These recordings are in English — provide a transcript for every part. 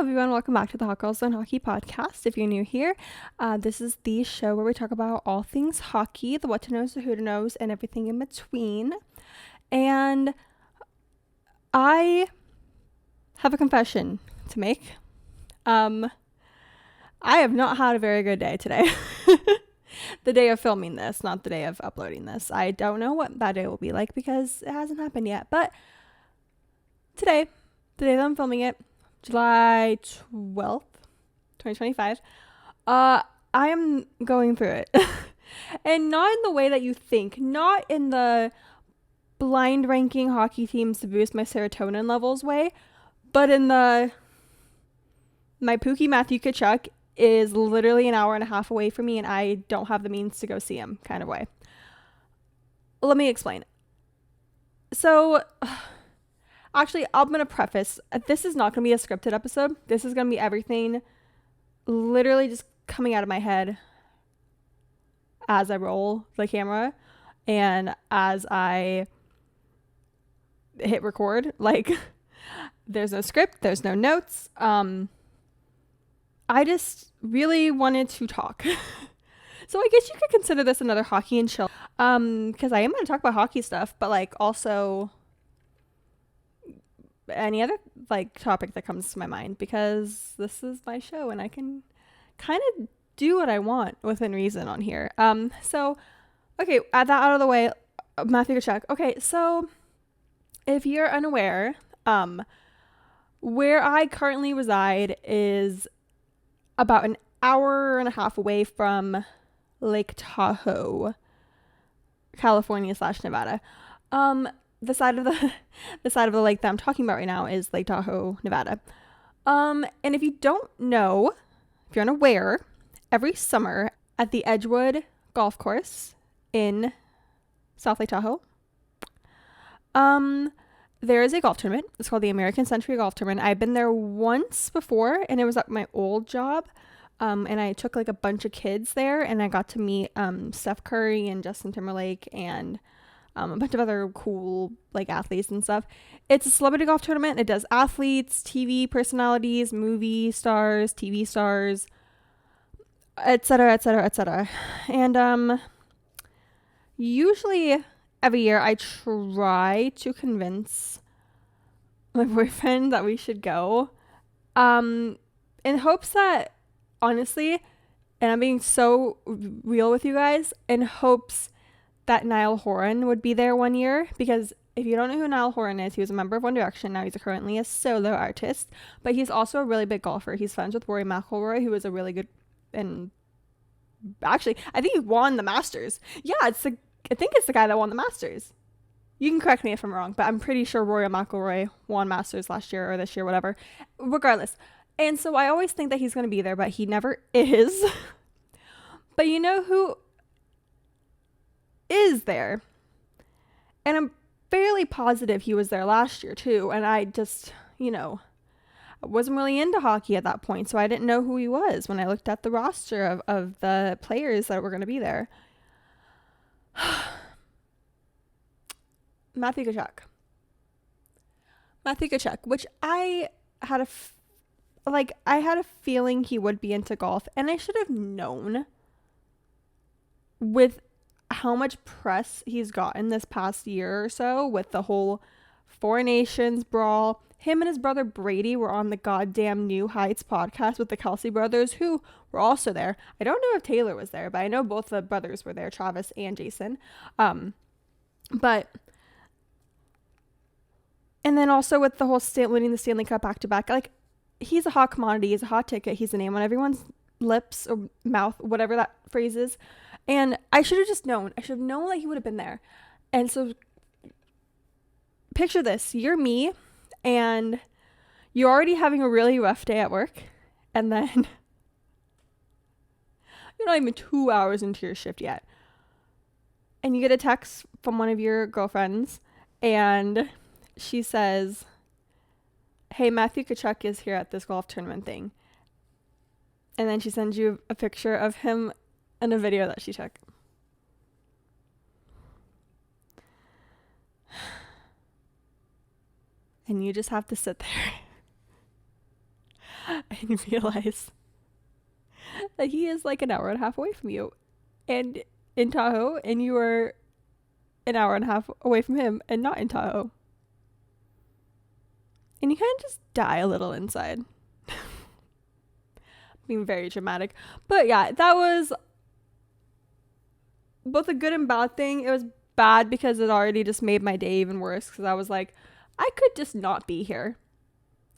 everyone, welcome back to the Hot Girls Zone Hockey Podcast. If you're new here, this is the show where we talk about all things hockey, the what to knows, the who to knows, and everything in between. And I have a confession to make. I have not had a very good day today. The day of filming this, not the day of uploading this. I don't know what that day will be like because it hasn't happened yet. But today, the day that I'm filming it, July 12th, 2025, I am going through it. And not in the way that you think, not in the blind ranking hockey teams to boost my serotonin levels way, but in the my Pookie Matthew Tkachuk is literally an hour and a half away from me and I don't have the means to go see him kind of way. Let me explain. So, actually, I'm going to preface, this is not going to be a scripted episode. This is going to be everything literally just coming out of my head as I roll the camera and as I hit record. Like, there's no script, there's no notes. I just really wanted to talk. So I guess you could consider this another hockey and chill. Because I am going to talk about hockey stuff, but like also any other like topic that comes to my mind, because this is my show and I can kind of do what I want within reason on here. So okay, add that out of the way. Matthew Tkachuk. Okay, so if you're unaware, where I currently reside is about an hour and a half away from Lake Tahoe, California / Nevada. The side of the lake that I'm talking about right now is Lake Tahoe, Nevada. And if you don't know, if you're unaware, every summer at the Edgewood Golf Course in South Lake Tahoe, there is a golf tournament. It's called the American Century Golf Tournament. I've been there once before, and it was at my old job. And I took like a bunch of kids there, and I got to meet Steph Curry and Justin Timberlake and a bunch of other cool like athletes and stuff. It's a celebrity golf tournament. It does athletes, TV personalities, movie stars, TV stars, etc., etc., etc. And usually every year I try to convince my boyfriend that we should go, in hopes that, honestly, and I'm being so real with you guys, in hopes that Niall Horan would be there one year, because if you don't know who Niall Horan is, he was a member of One Direction. Now he's currently a solo artist, but he's also a really big golfer. He's friends with Rory McIlroy, who is a really good, and actually, I think he won the Masters. Yeah, I think it's the guy that won the Masters. You can correct me if I'm wrong, but I'm pretty sure Rory McIlroy won Masters last year or this year, whatever. Regardless. And so I always think that he's going to be there, but he never is. But you know who is there? And I'm fairly positive he was there last year too. And I just, I wasn't really into hockey at that point, so I didn't know who he was when I looked at the roster of the players that were going to be there. Matthew Tkachuk, which I had a feeling he would be into golf, and I should have known with how much press he's gotten this past year or so with the whole Four Nations brawl. Him and his brother Brady were on the goddamn New Heights podcast with the Kelsey brothers, who were also there. I don't know if Taylor was there, but I know both the brothers were there, Travis and Jason. But and then also with the whole winning the Stanley Cup back-to-back, like, he's a hot commodity, he's a hot ticket, he's a name on everyone's lips or mouth, whatever that phrase is. And I should have just known. I should have known that he would have been there. And so picture this. You're me, and you're already having a really rough day at work, and then you're not even 2 hours into your shift yet. And you get a text from one of your girlfriends, and she says, "Hey, Matthew Tkachuk is here at this golf tournament thing." And then she sends you a picture of him and a video that she took. And you just have to sit there and realize that he is like an hour and a half away from you, and in Tahoe, and you are an hour and a half away from him and not in Tahoe. And you kind of just die a little inside. Being very dramatic. But yeah, that was both a good and bad thing. It was bad because it already just made my day even worse, because I was like, I could just not be here.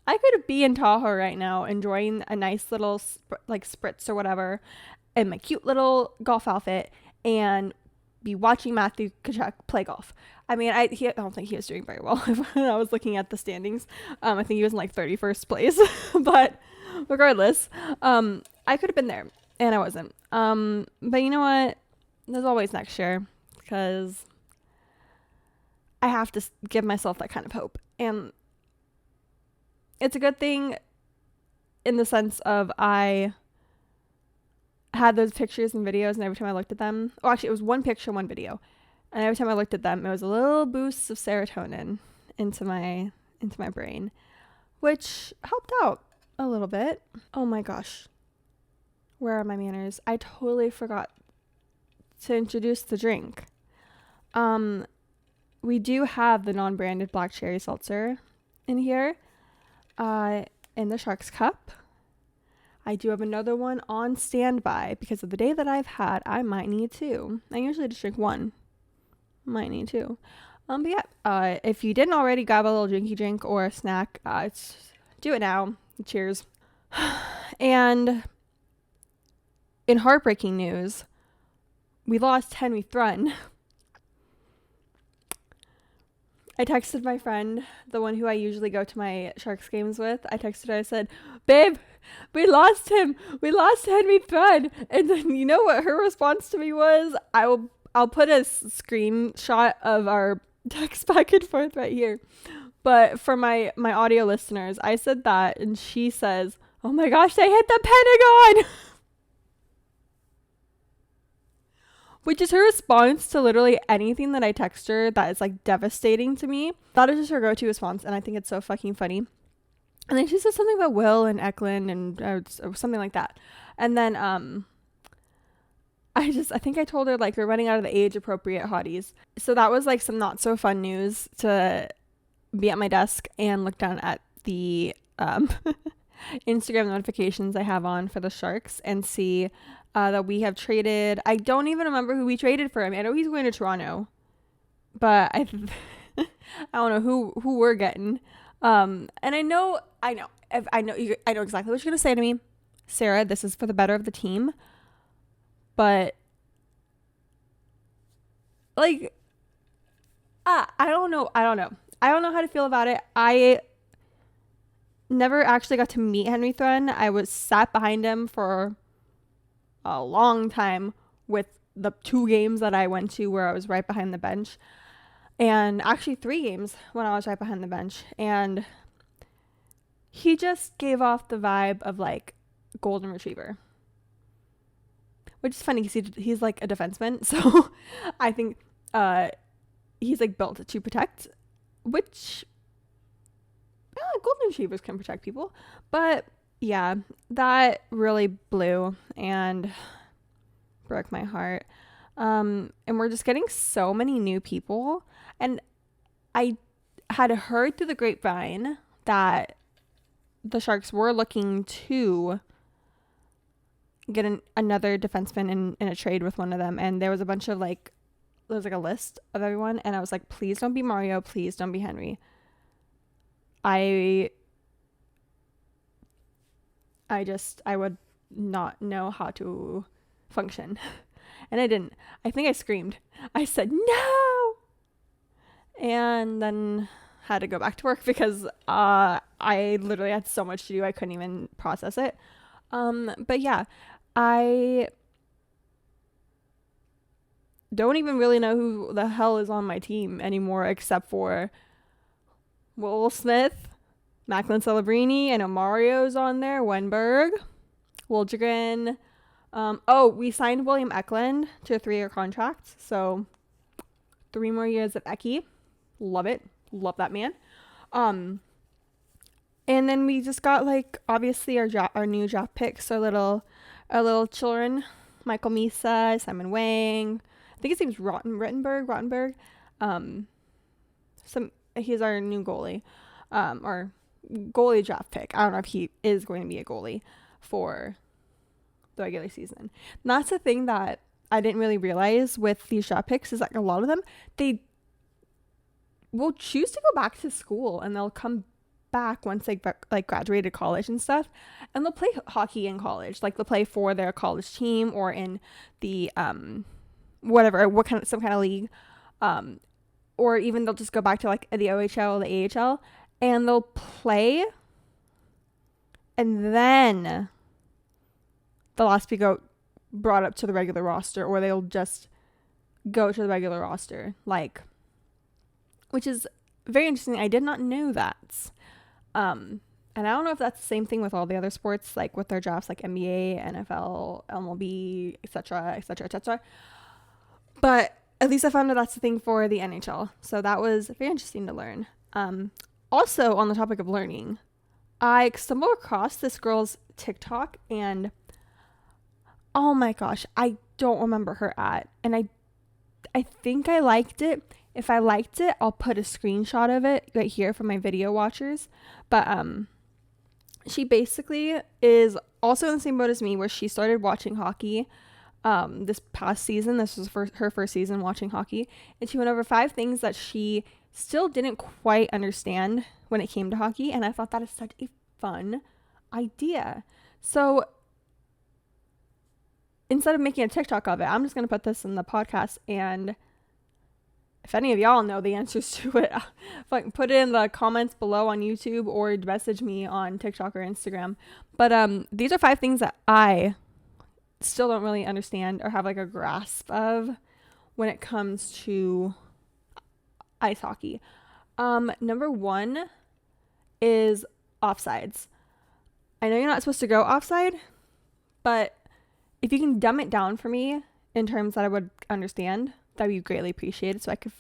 I could be in Tahoe right now enjoying a nice little spritz or whatever in my cute little golf outfit and be watching Matthew Tkachuk play golf. I mean, I don't think he was doing very well when I was looking at the standings. I think he was in like 31st place. But regardless, I could have been there, and I wasn't. But you know what? There's always next year, because I have to give myself that kind of hope. And it's a good thing in the sense of I had those pictures and videos, and every time I looked at them, actually it was one picture, one video, and every time I looked at them, it was a little boost of serotonin into my brain, which helped out a little bit. Oh my gosh, where are my manners? I totally forgot to introduce the drink. We do have the non-branded black cherry seltzer in here, in the Sharks cup. I do have another one on standby because of the day that I've had. I might need two. I usually just drink one. Might need two. But yeah, if you didn't already grab a little drinky drink or a snack, do it now. Cheers. And in heartbreaking news, we lost Henry Thrun. I texted my friend, the one who I usually go to my Sharks games with. I texted her, I said, babe, we lost him. We lost Henry Thrun. And then you know what her response to me was? I'll put a screenshot of our text back and forth right here. But for my audio listeners, I said that, and she says, oh my gosh, they hit the Pentagon. Which is her response to literally anything that I text her that is like devastating to me. That is just her go-to response, and I think it's so fucking funny. And then she says something about Will and Eklund and or something like that. And then I think I told her like we're running out of the age appropriate hotties. So that was like some not so fun news to be at my desk and look down at the Instagram notifications I have on for the Sharks and see that we have traded. I don't even remember who we traded for him. I know he's going to Toronto, but I don't know who we're getting. And I know exactly what you're gonna say to me, Sarah. This is for the better of the team, but like, I don't know how to feel about it. I never actually got to meet Henry Thrun. I was sat behind him for a long time with the 2 games that I went to where I was right behind the bench, and actually 3 games when I was right behind the bench, and he just gave off the vibe of like golden retriever, which is funny because he's like a defenseman, so I think he's like built to protect, which golden retrievers can protect people. But yeah, that really blew and broke my heart. And we're just getting so many new people. And I had heard through the grapevine that the Sharks were looking to get another defenseman in a trade with one of them. And there was a bunch of there was like a list of everyone. And I was like, please don't be Mario. Please don't be Henry. I would not know how to function. And I didn't. I think I screamed. I said, no! And then had to go back to work because I literally had so much to do. I couldn't even process it. But yeah, I don't even really know who the hell is on my team anymore except for Will Smith, Macklin Celebrini, and Mario's on there, Wenberg, Woldgren. We signed William Eklund to a 3-year contract, so 3 more years of Ecky. Love it. Love that man. And then we just got like obviously our new draft picks, our little children, Michael Misa, Simon Wang. I think his name's Rottenberg. He's our new goalie, or goalie draft pick. I don't know if he is going to be a goalie for the regular season. And that's the thing that I didn't really realize with these draft picks is like a lot of them, they will choose to go back to school and they'll come back once they like graduated college and stuff, and they'll play hockey in college. Like they'll play for their college team or in the some kind of league, or even they'll just go back to like the OHL, the AHL, and they'll play, and then they'll also be brought up to the regular roster, or they'll just go to the regular roster, like, which is very interesting. I did not know that. And I don't know if that's the same thing with all the other sports, like with their drafts, like NBA, NFL, MLB, etc. But at least I found out that's the thing for the NHL. So that was very interesting to learn. Also, on the topic of learning, I stumbled across this girl's TikTok, and oh my gosh, I don't remember her at. And I think I liked it. If I liked it, I'll put a screenshot of it right here for my video watchers. But she basically is also in the same boat as me, where she started watching hockey this past season. This was her first season watching hockey. And she went over 5 things that she still didn't quite understand when it came to hockey. And I thought that is such a fun idea. So instead of making a TikTok of it, I'm just going to put this in the podcast, and if any of y'all know the answers to it, put it in the comments below on YouTube or message me on TikTok or Instagram. But these are 5 things that I still don't really understand or have like a grasp of when it comes to ice hockey. Number 1 is offsides. I know you're not supposed to go offside, but if you can dumb it down for me in terms that I would understand, that'd be greatly appreciated, so I could,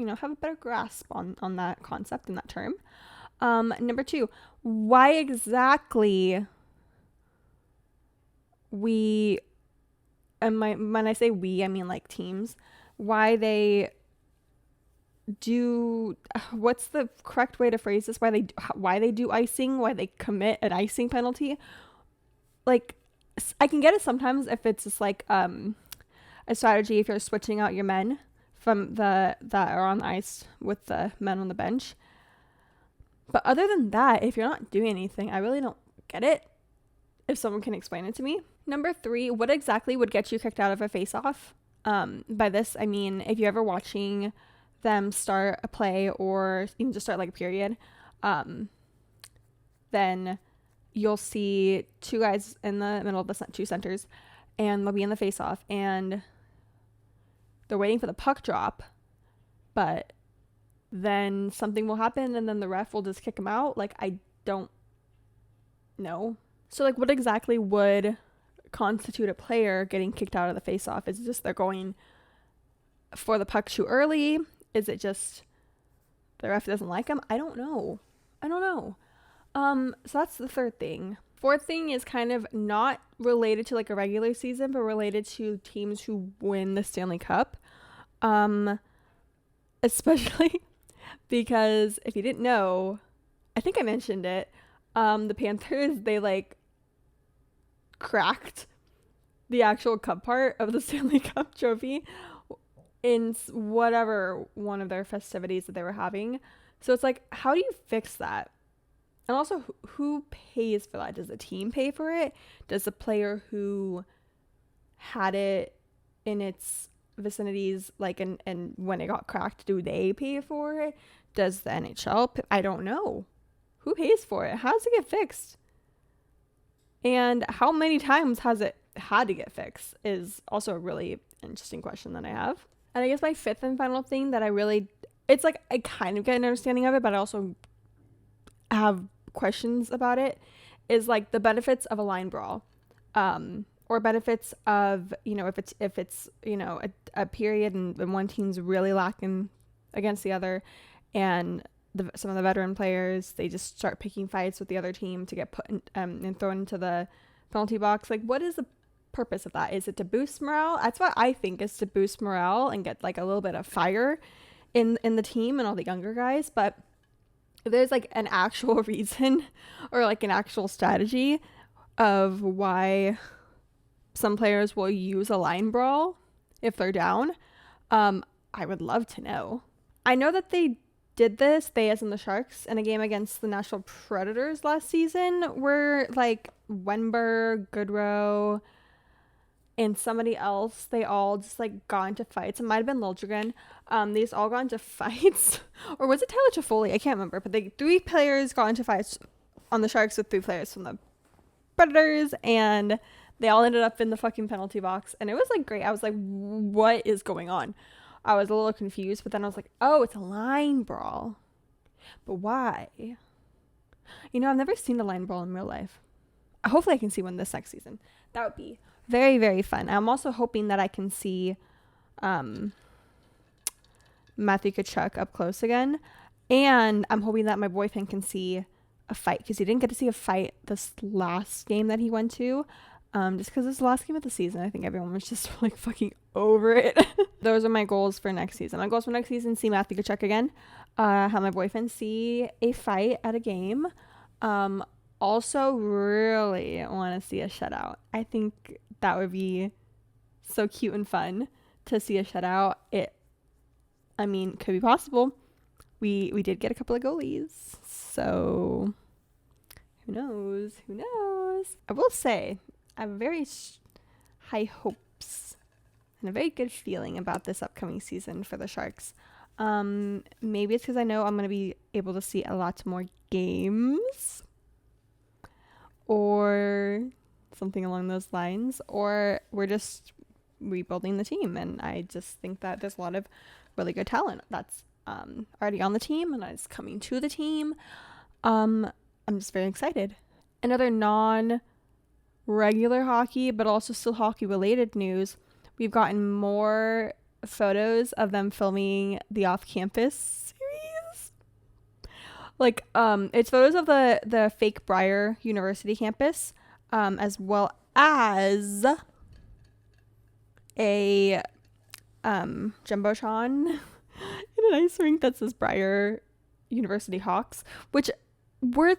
have a better grasp on that concept and that term. Number 2, why exactly when I say we, I mean like teams, why they do, what's the correct way to phrase this? Why they do icing, why they commit an icing penalty. Like, I can get it sometimes if it's just like, a strategy if you're switching out your men from that are on the ice with the men on the bench. But other than that, if you're not doing anything, I really don't get it. If someone can explain it to me. Number 3, what exactly would get you kicked out of a face-off? By this, I mean, if you're ever watching them start a play or even just start like a period, then you'll see 2 guys in the middle of the 2 centers, and they'll be in the face-off, and they're waiting for the puck drop, but then something will happen, and then the ref will just kick them out. Like, I don't know. So, like, what exactly would constitute a player getting kicked out of the face-off? Is it just they're going for the puck too early? Is it just the ref doesn't like them? I don't know. So that's the 3rd thing. 4th thing is kind of not related to like a regular season, but related to teams who win the Stanley Cup. Especially because if you didn't know, I think I mentioned it, the Panthers, they like cracked the actual cup part of the Stanley Cup trophy in whatever one of their festivities that they were having. So it's like, how do you fix that? And also, who pays for that? Does the team pay for it? Does the player who had it in its vicinities, like, and when it got cracked, do they pay for it? Does the NHL I don't know. Who pays for it? How does it get fixed? And how many times has it had to get fixed is also a really interesting question that I have. And I guess my 5th and final thing that it's like I kind of get an understanding of it, but I also have questions about it, is like the benefits of a line brawl, or benefits of, if it's a period and one team's really lacking against the other, and some of the veteran players, they just start picking fights with the other team to get put in, and thrown into the penalty box. Like, what is the purpose of that? Is it to boost morale? That's what I think, is to boost morale and get like a little bit of fire in the team and all the younger guys. But if there's like an actual reason or like an actual strategy of why some players will use a line brawl if they're down, I would love to know. I know that they did this, they as in the Sharks, in a game against the Nashville Predators last season, where like Wenberg, Goodrow, and somebody else, they all just like got into fights. It might have been Liljegren. They just all got into fights. Or was it Tyler Toffoli? I can't remember. But the 3 players got into fights on the Sharks with 3 players from the Predators, and they all ended up in the fucking penalty box. And it was like great. I was like, what is going on? I was a little confused, but then I was like, oh, it's a line brawl. But why? You know, I've never seen a line brawl in real life. Hopefully I can see one this next season. That would be very, very fun. I'm also hoping that I can see Matthew Tkachuk up close again. And I'm hoping that my boyfriend can see a fight, because he didn't get to see a fight this last game that he went to. Just because it's the last game of the season. I think everyone was just like fucking over it. Those are my goals for next season. My goals for next season: see Matthew Tkachuk again. Have my boyfriend see a fight at a game. Also really want to see a shutout. I think that would be so cute and fun to see a shutout. Could be possible. We did get a couple of goalies, so who knows? I will say I have very high hopes and a very good feeling about this upcoming season for the Sharks. Maybe it's because I know I'm going to be able to see a lot more games or something along those lines, or we're just rebuilding the team, and I just think that there's a lot of really good talent that's already on the team and is coming to the team. I'm just very excited. Another non-regular hockey, but also still hockey-related news, we've gotten more photos of them filming the off-campus series. Like, it's photos of the fake Briar University campus, as well as a Jumbotron in an ice rink that says Briar University Hawks, which were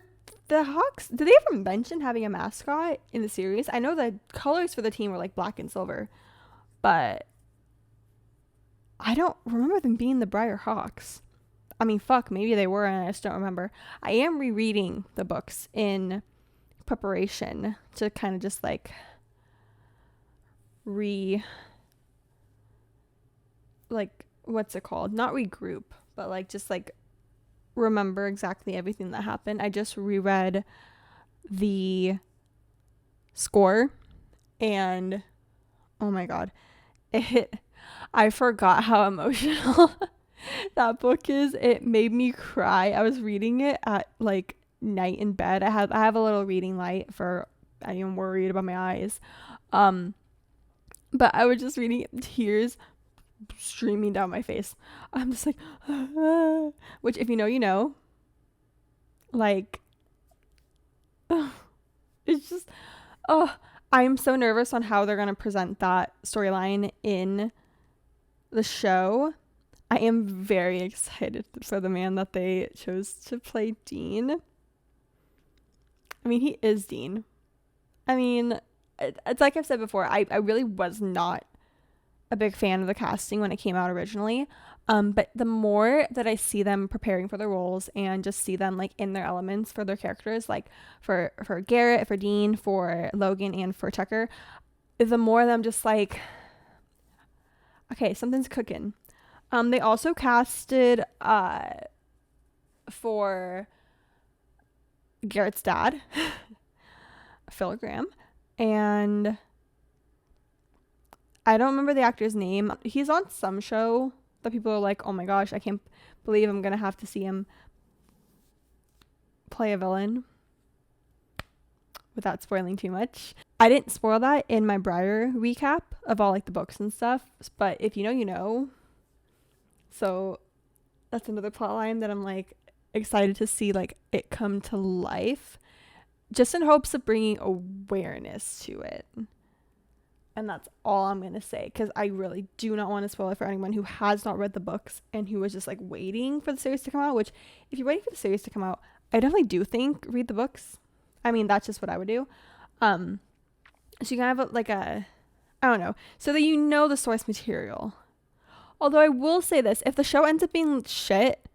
the Hawks. Did they ever mention having a mascot in the series? I know the colors for the team were like black and silver, but I don't remember them being the Briar Hawks. I mean, fuck, maybe they were, and I just don't remember. I am rereading the books in preparation to kind of just like what's it called? Not regroup, but like just like remember exactly everything that happened. I just reread the score, and oh my god, I forgot how emotional that book is. It made me cry. I was reading it at like night in bed. I have a little reading light for anyone worried about my eyes. But I was just reading it, tears streaming down my face. I'm just like, which if you know, you know. Like, it's just, I'm so nervous on how they're going to present that storyline in the show. I am very excited for the man that they chose to play Dean. I mean, he is Dean. I mean, it's like I've said before, I really was not a big fan of the casting when it came out originally. But the more that I see them preparing for their roles and just see them like in their elements for their characters, like for Garrett, for Dean, for Logan, and for Tucker, the more of them just like, okay, something's cooking. They also casted for Garrett's dad, Phil Graham, and I don't remember the actor's name. He's on some show that people are like, oh my gosh, I can't believe I'm gonna have to see him play a villain without spoiling too much. I didn't spoil that in my Briar recap of all like the books and stuff, but if you know, you know. So that's another plot line that I'm like, excited to see like it come to life, just in hopes of bringing awareness to it. And that's all I'm going to say, because I really do not want to spoil it for anyone who has not read the books and who was just like waiting for the series to come out, which if you're waiting for the series to come out, I definitely do think read the books. I mean, that's just what I would do. So you can have like a, I don't know, so that you know the source material. Although I will say this, if the show ends up being shit,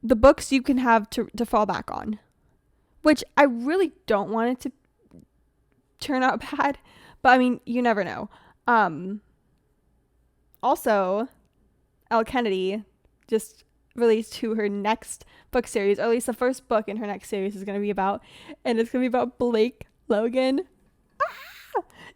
the books you can have to fall back on, which I really don't want it to turn out bad, but I mean, you never know. Also, Elle Kennedy just released to her next book series, or at least the first book in her next series is going to be about, and it's going to be about Blake Logan.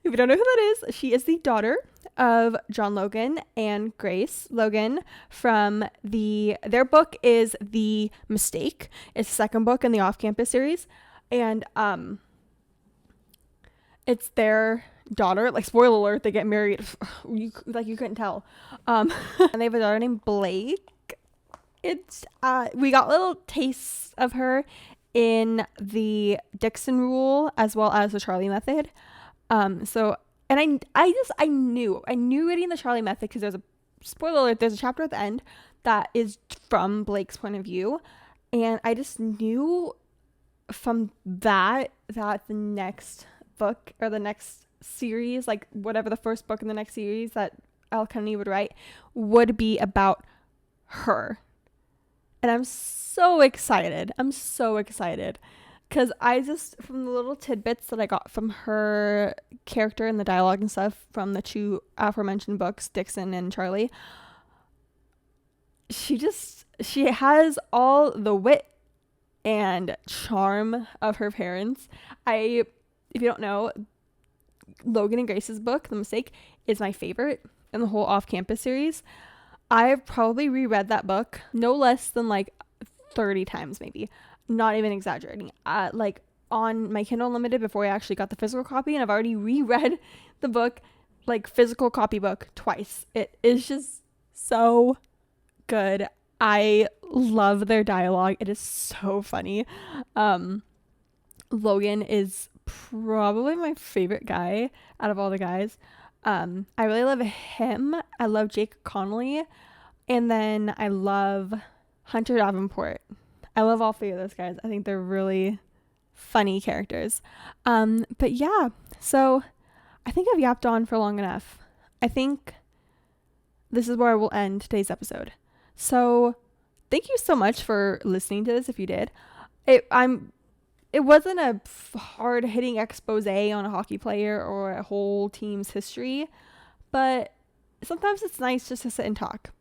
If you don't know who that is, she is the daughter of John Logan and Grace Logan from their book is The Mistake. It's the second book in the Off-Campus series, and it's their daughter, like spoiler alert, they get married. You couldn't tell. And they have a daughter named Blake. It's we got little tastes of her in the Dixon Rule as well as the Charlie Method. So, and I knew reading the Charlie Method, because there's a spoiler alert, there's a chapter at the end that is from Blake's point of view, and I just knew from that the next book or the next series, like whatever the first book in the next series that Elle Kennedy would write, would be about her. And I'm so excited. Because I just, from the little tidbits that I got from her character and the dialogue and stuff from the two aforementioned books, Dixon and Charlie, she has all the wit and charm of her parents. If you don't know, Logan and Grace's book, The Mistake, is my favorite in the whole Off-Campus series. I've probably reread that book no less than like 30 times, maybe. Not even exaggerating. Like on my Kindle Unlimited before I actually got the physical copy, and I've already reread the book, like physical copy book, twice. It is just so good. I love their dialogue. It is so funny. Logan is probably my favorite guy out of all the guys. I really love him. I love Jake Connolly, and then I love Hunter Davenport. I love all three of those guys. I think they're really funny characters. But yeah, so I think I've yapped on for long enough. I think this is where I will end today's episode. So thank you so much for listening to this if you did. It wasn't a hard-hitting expose on a hockey player or a whole team's history, but sometimes it's nice just to sit and talk.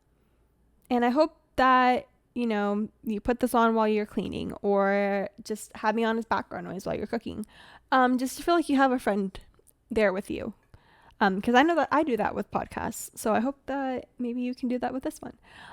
And I hope that, you know, you put this on while you're cleaning, or just have me on as background noise while you're cooking. Just to feel like you have a friend there with you. Because I know that I do that with podcasts, so I hope that maybe you can do that with this one.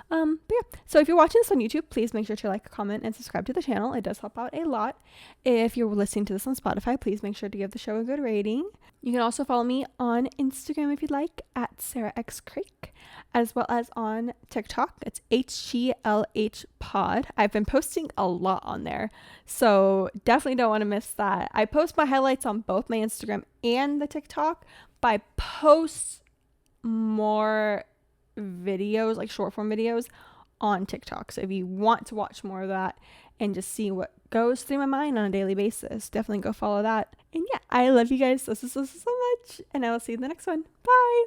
But yeah, so if you're watching this on YouTube, please make sure to like, comment, and subscribe to the channel. It does help out a lot. If you're listening to this on Spotify, please make sure to give the show a good rating. You can also follow me on Instagram if you'd like, at Sarah X Creek, as well as on TikTok. It's HGLH Pod. I've been posting a lot on there, so definitely don't want to miss that. I post my highlights on both my Instagram and the TikTok, but I post more videos, like short form videos, on TikTok. So if you want to watch more of that and just see what goes through my mind on a daily basis, definitely go follow that. And yeah, I love you guys so much, and I will see you in the next one. Bye.